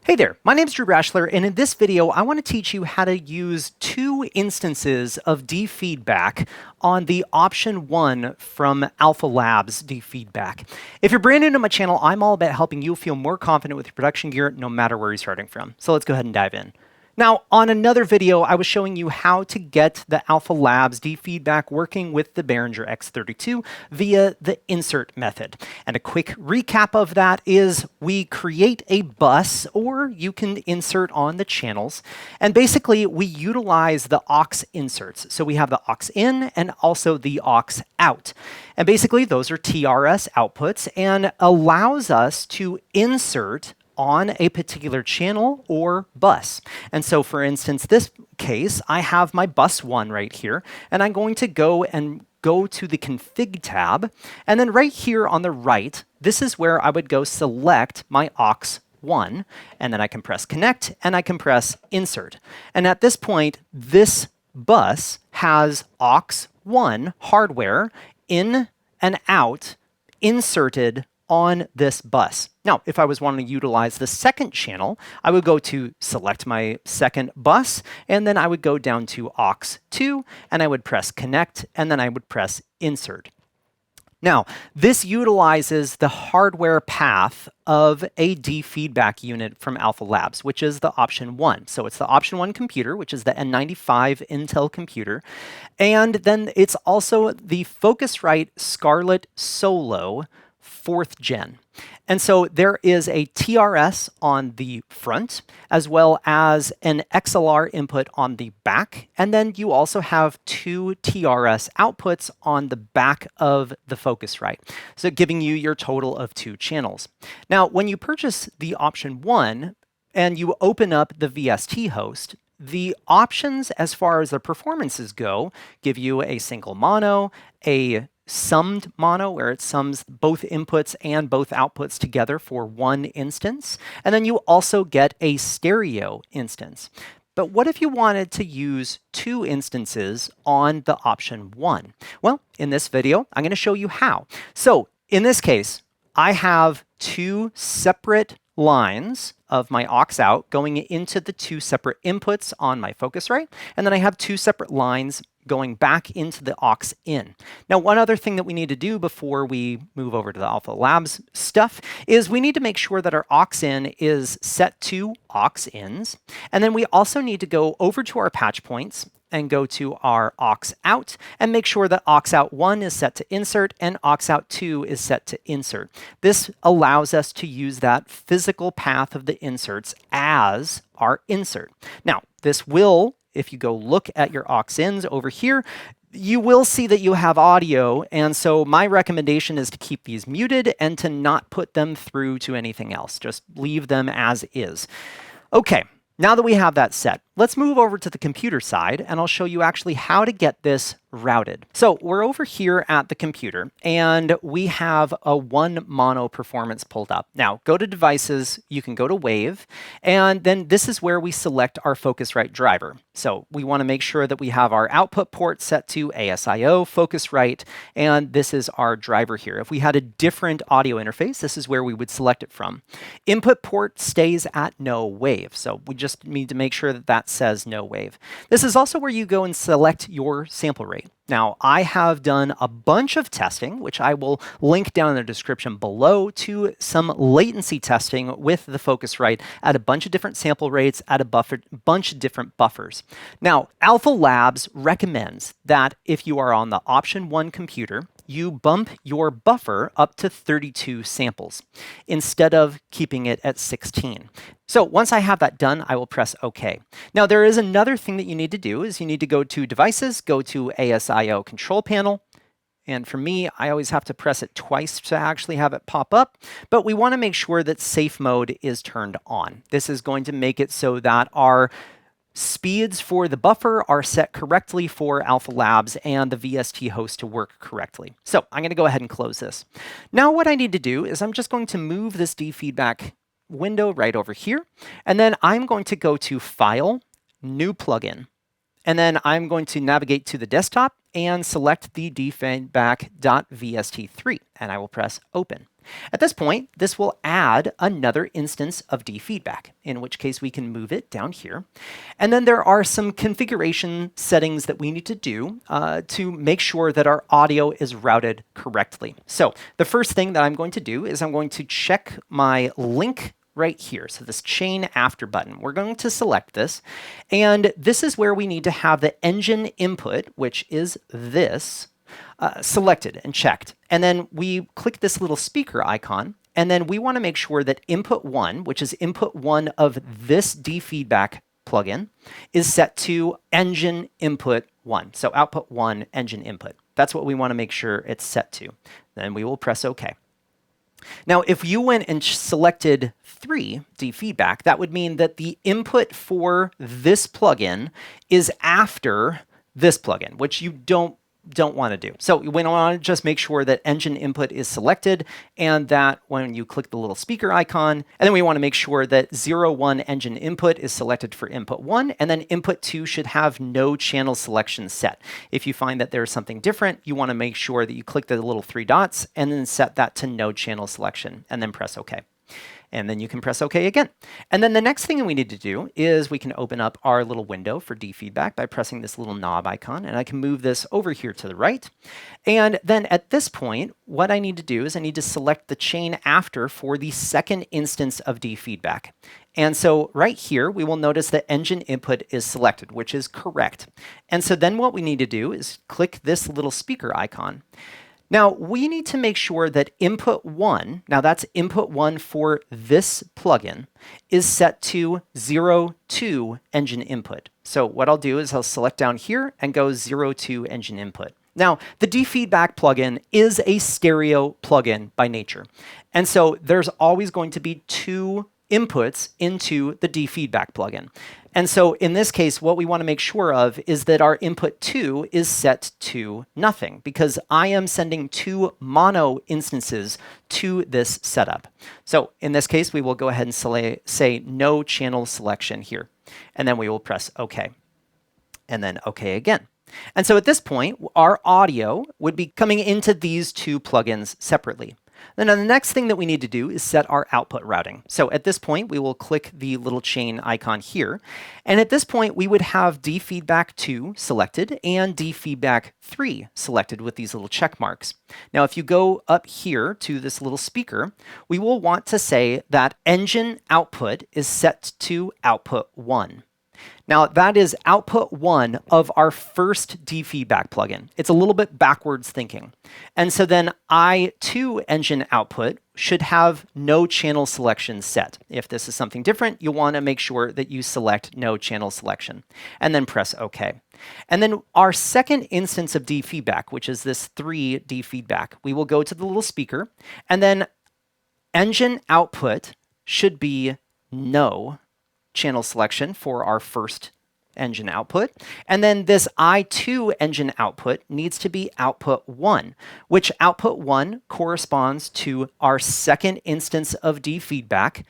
Hey there, my name is Drew Brashler, and in this video, I want to teach you how to use two instances of dfeedback on the option 1 from Alpha Labs dfeedback. If you're brand new to my channel, I'm all about helping you feel more confident with your production gear no matter where you're starting from. So let's go ahead and dive in. Now, on another video, I was showing you how to get the Alpha Labs dfeedback working with the Behringer X32 via the insert method. And a quick recap of that is we create a bus, or you can insert on the channels, and basically we utilize the aux inserts. So we have the aux in and also the aux out. And basically those are TRS outputs and allows us to insert on a particular channel or bus. And so for instance, this case, I have my bus 1 right here, and I'm going to go to the config tab, and then right here on the right, this is where I would go select my aux 1, and then I can press connect and I can press insert. And at this point, this bus has aux 1 hardware in and out inserted on this bus. Now, if I was wanting to utilize the second channel, I would go to select my second bus, and then I would go down to aux 2, and I would press connect, and then I would press insert. Now, this utilizes the hardware path of a dfeedback unit from Alpha Labs, which is the option 1. So it's the option 1 computer, which is the N95 Intel computer. And then it's also the Focusrite Scarlett Solo 4th gen. And so there is a TRS on the front, as well as an XLR input on the back. And then you also have two TRS outputs on the back of the Focusrite, so giving you your total of 2 channels. Now, when you purchase the option 1 and you open up the VST host, the options as far as the performances go give you a single mono, a summed mono, where it sums both inputs and both outputs together for one instance. And then you also get a stereo instance. But what if you wanted to use 2 instances on the option 1? Well, in this video, I'm going to show you how. So in this case, I have 2 separate lines of my aux out going into the 2 separate inputs on my Focusrite, and then I have 2 separate lines going back into the aux in. Now, one other thing that we need to do before we move over to the Alpha Labs stuff is we need to make sure that our aux in is set to aux ins, and then we also need to go over to our patch points and go to our aux out and make sure that aux out 1 is set to insert and aux out 2 is set to insert. This allows us to use that physical path of the inserts as our insert. Now, this will, if you go look at your aux ins over here, you will see that you have audio, and so my recommendation is to keep these muted and to not put them through to anything else. Just leave them as is. Okay. Now that we have that set, let's move over to the computer side, and I'll show you actually how to get this routed. So we're over here at the computer, and we have a 1 mono performance pulled up. Now, go to devices, you can go to wave, and then this is where we select our Focusrite driver. So we want to make sure that we have our output port set to ASIO, Focusrite, and this is our driver here. If we had a different audio interface, this is where we would select it from. Input port stays at no wave, so we just need to make sure that that says no wave. This is also where you go and select your sample rate. Now, I have done a bunch of testing, which I will link down in the description below, to some latency testing with the Focusrite at a bunch of different sample rates at a bunch of different buffers. Now, Alpha Labs recommends that if you are on the option 1 computer, you bump your buffer up to 32 samples instead of keeping it at 16. So once I have that done, I will press OK. Now, there is another thing that you need to do is you need to go to Devices, go to ASIO Control Panel. And for me, I always have to press it twice to actually have it pop up. But we want to make sure that safe mode is turned on. This is going to make it so that our speeds for the buffer are set correctly for Alpha Labs and the VST host to work correctly. So I'm going to go ahead and close this. Now what I need to do is I'm just going to move this dfeedback window right over here, and then I'm going to go to File, New Plugin, and then I'm going to navigate to the desktop and select the dfeedback.vst3, and I will press Open. At this point, this will add another instance of defeedback, in which case we can move it down here. And then there are some configuration settings that we need to do to make sure that our audio is routed correctly. So the first thing that I'm going to do is I'm going to check my link right here. So this chain after button, we're going to select this. And this is where we need to have the engine input, which is this, selected and checked. And then we click this little speaker icon, and then we want to make sure that input 1, which is input 1 of this defeedback plugin, is set to engine input 1. So output 1, engine input. That's what we want to make sure it's set to. Then we will press OK. Now, if you went and selected 3 defeedback, that would mean that the input for this plugin is after this plugin, which you don't want to do. So we want to just make sure that engine input is selected, and that when you click the little speaker icon, and then we want to make sure that 01 engine input is selected for input 1, and then input 2 should have no channel selection set. If you find that there's something different, you want to make sure that you click the little 3 dots and then set that to no channel selection, and then press OK. And then you can press OK again. And then the next thing we need to do is we can open up our little window for defeedback by pressing this little knob icon, and I can move this over here to the right. And then at this point, what I need to do is I need to select the chain after for the second instance of defeedback. And so right here, we will notice that engine input is selected, which is correct. And so then what we need to do is click this little speaker icon. Now, we need to make sure that input 1, now that's input 1 for this plugin, is set to 02 engine input. So what I'll do is I'll select down here and go 02 engine input. Now, the defeedback plugin is a stereo plugin by nature. And so there's always going to be 2 inputs into the defeedback plugin. And so in this case, what we want to make sure of is that our input 2 is set to nothing, because I am sending 2 mono instances to this setup. So in this case, we will go ahead and say no channel selection here, and then we will press OK, and then OK again. And so at this point, our audio would be coming into these 2 plugins separately. Then the next thing that we need to do is set our output routing. So at this point, we will click the little chain icon here. And at this point, we would have defeedback 2 selected and defeedback 3 selected with these little check marks. Now, if you go up here to this little speaker, we will want to say that engine output is set to output 1. Now, that is output 1 of our first defeedback plugin. It's a little bit backwards thinking. And so then I2 engine output should have no channel selection set. If this is something different, you'll want to make sure that you select no channel selection, and then press OK. And then our second instance of defeedback, which is this 3 defeedback, we will go to the little speaker, and then engine output should be no channel selection for our first engine output. And then this I2 engine output needs to be output 1, which output 1 corresponds to our second instance of defeedback,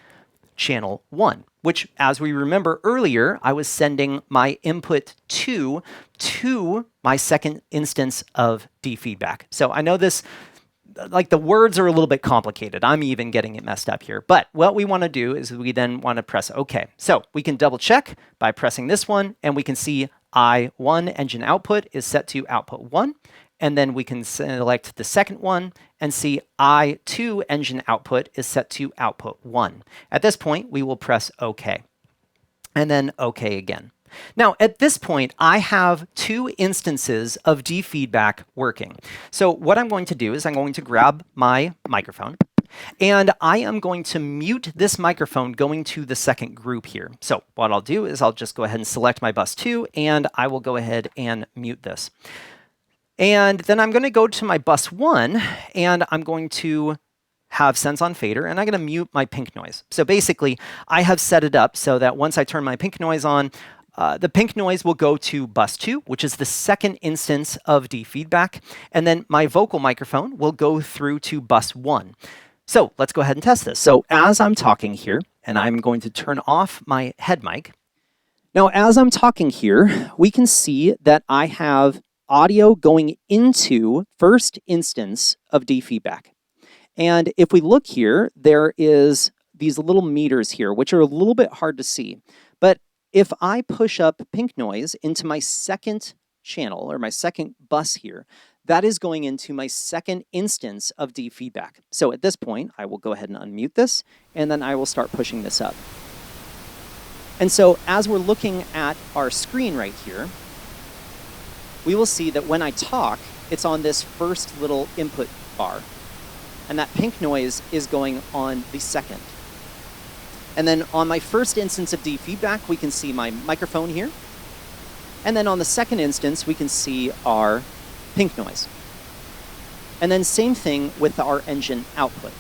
channel 1, which, as we remember earlier, I was sending my input 2 to my second instance of defeedback. So I know this, like, the words are a little bit complicated. I'm even getting it messed up here. But what we want to do is we then want to press OK. So we can double check by pressing this one, and we can see I1 engine output is set to output 1. And then we can select the second one and see I2 engine output is set to output 1. At this point, we will press OK. And then OK again. Now, at this point, I have 2 instances of defeedback working. So what I'm going to do is I'm going to grab my microphone, and I am going to mute this microphone going to the second group here. So what I'll do is I'll just go ahead and select my bus 2, and I will go ahead and mute this. And then I'm going to go to my bus 1, and I'm going to have sense on fader, and I'm going to mute my pink noise. So basically, I have set it up so that once I turn my pink noise on, the pink noise will go to bus 2, which is the second instance of defeedback, and then my vocal microphone will go through to bus 1. So let's go ahead and test this. So as I'm talking here, and I'm going to turn off my head mic. Now, as I'm talking here, we can see that I have audio going into first instance of defeedback. And if we look here, there is these little meters here, which are a little bit hard to see. But if I push up pink noise into my second channel or my second bus here, that is going into my second instance of D feedback. So at this point, I will go ahead and unmute this, and then I will start pushing this up. And so as we're looking at our screen right here, we will see that when I talk, it's on this first little input bar. And that pink noise is going on the second. And then on my first instance of D feedback, we can see my microphone here. And then on the second instance, we can see our pink noise. And then same thing with our engine output.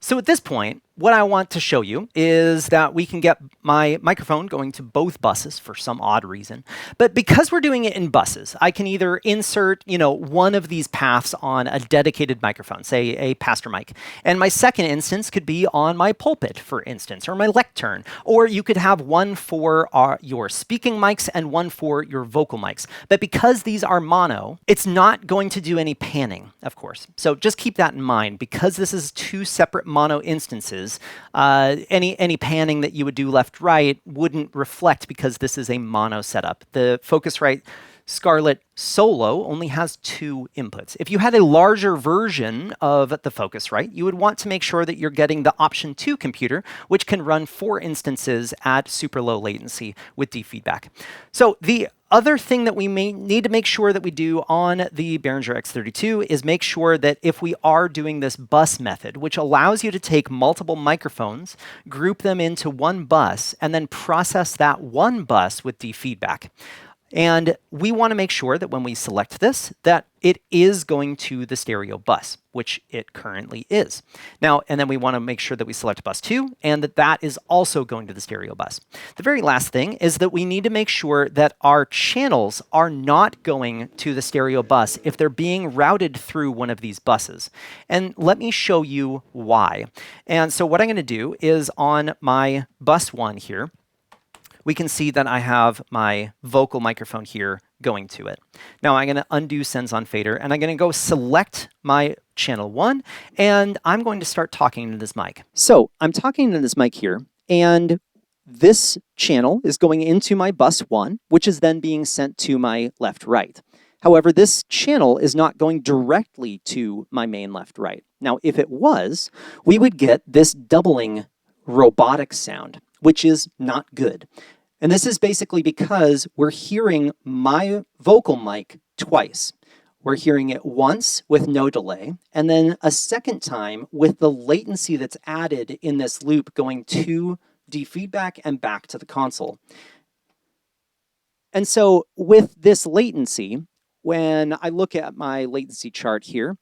So at this point, what I want to show you is that we can get my microphone going to both buses for some odd reason. But because we're doing it in buses, I can either insert, one of these paths on a dedicated microphone, say a pastor mic. And my second instance could be on my pulpit, for instance, or my lectern. Or you could have one for your speaking mics and one for your vocal mics. But because these are mono, it's not going to do any panning, of course. So just keep that in mind. Because this is two separate mono instances, any panning that you would do left-right wouldn't reflect because this is a mono setup. The Focusrite Scarlett Solo only has two inputs. If you had a larger version of the Focusrite, you would want to make sure that you're getting the option 2 computer, which can run 4 instances at super low latency with D feedback. So the other thing that we may need to make sure that we do on the Behringer X32 is make sure that if we are doing this bus method, which allows you to take multiple microphones, group them into one bus, and then process that one bus with D feedback. And we want to make sure that when we select this, that it is going to the stereo bus, which it currently is. Now, and then we want to make sure that we select bus 2 and that that is also going to the stereo bus. The very last thing is that we need to make sure that our channels are not going to the stereo bus if they're being routed through one of these buses. And let me show you why. And so what I'm going to do is on my bus 1 here, we can see that I have my vocal microphone here going to it. Now I'm going to undo Sends on Fader, and I'm going to go select my channel 1, and I'm going to start talking to this mic. So I'm talking to this mic here, and this channel is going into my bus 1, which is then being sent to my left-right. However, this channel is not going directly to my main left-right. Now, if it was, we would get this doubling robotic sound, which is not good. And this is basically because we're hearing my vocal mic twice. We're hearing it once with no delay, and then a second time with the latency that's added in this loop going to D feedback and back to the console. And so with this latency, when I look at my latency chart here,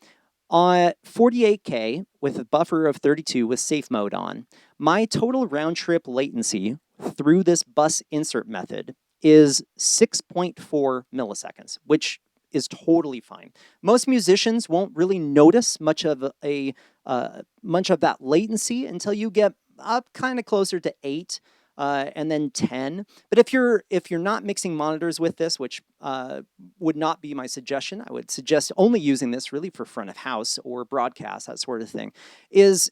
on 48K with a buffer of 32 with safe mode on, my total round trip latency through this bus insert method is 6.4 milliseconds, which is totally fine. Most musicians won't really notice much of that latency until you get up kind of closer to 8 and then 10. But if you're not mixing monitors with this, which would not be my suggestion, I would suggest only using this really for front of house or broadcast, that sort of thing, is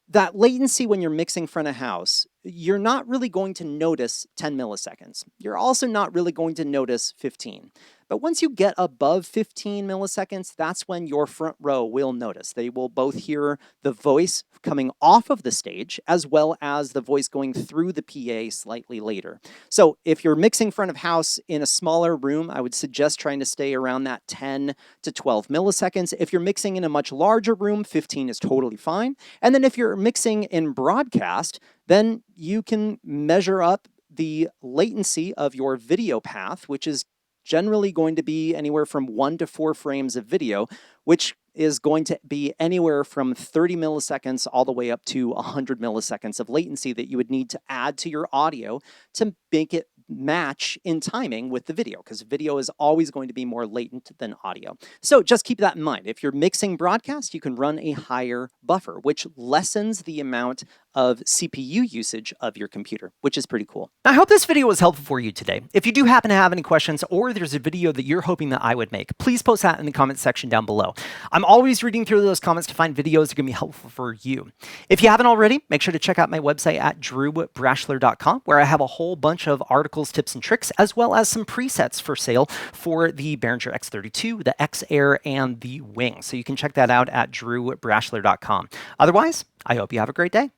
that latency when you're mixing front of house, you're not really going to notice 10 milliseconds. You're also not really going to notice 15. But once you get above 15 milliseconds, that's when your front row will notice. They will both hear the voice coming off of the stage as well as the voice going through the PA slightly later. So if you're mixing front of house in a smaller room, I would suggest trying to stay around that 10 to 12 milliseconds. If you're mixing in a much larger room, 15 is totally fine. And then if you're mixing in broadcast, then you can measure up the latency of your video path, which is generally going to be anywhere from 1 to 4 frames of video, which is going to be anywhere from 30 milliseconds all the way up to 100 milliseconds of latency that you would need to add to your audio to make it match in timing with the video, because video is always going to be more latent than audio. So just keep that in mind. If you're mixing broadcast, you can run a higher buffer, which lessens the amount of CPU usage of your computer, which is pretty cool. I hope this video was helpful for you today. If you do happen to have any questions, or there's a video that you're hoping that I would make, please post that in the comment section down below. I'm always reading through those comments to find videos that are going to be helpful for you. If you haven't already, make sure to check out my website at drewbrashler.com, where I have a whole bunch of articles, tips, and tricks, as well as some presets for sale for the Behringer X32, the X Air, and the Wing. So you can check that out at drewbrashler.com. Otherwise, I hope you have a great day.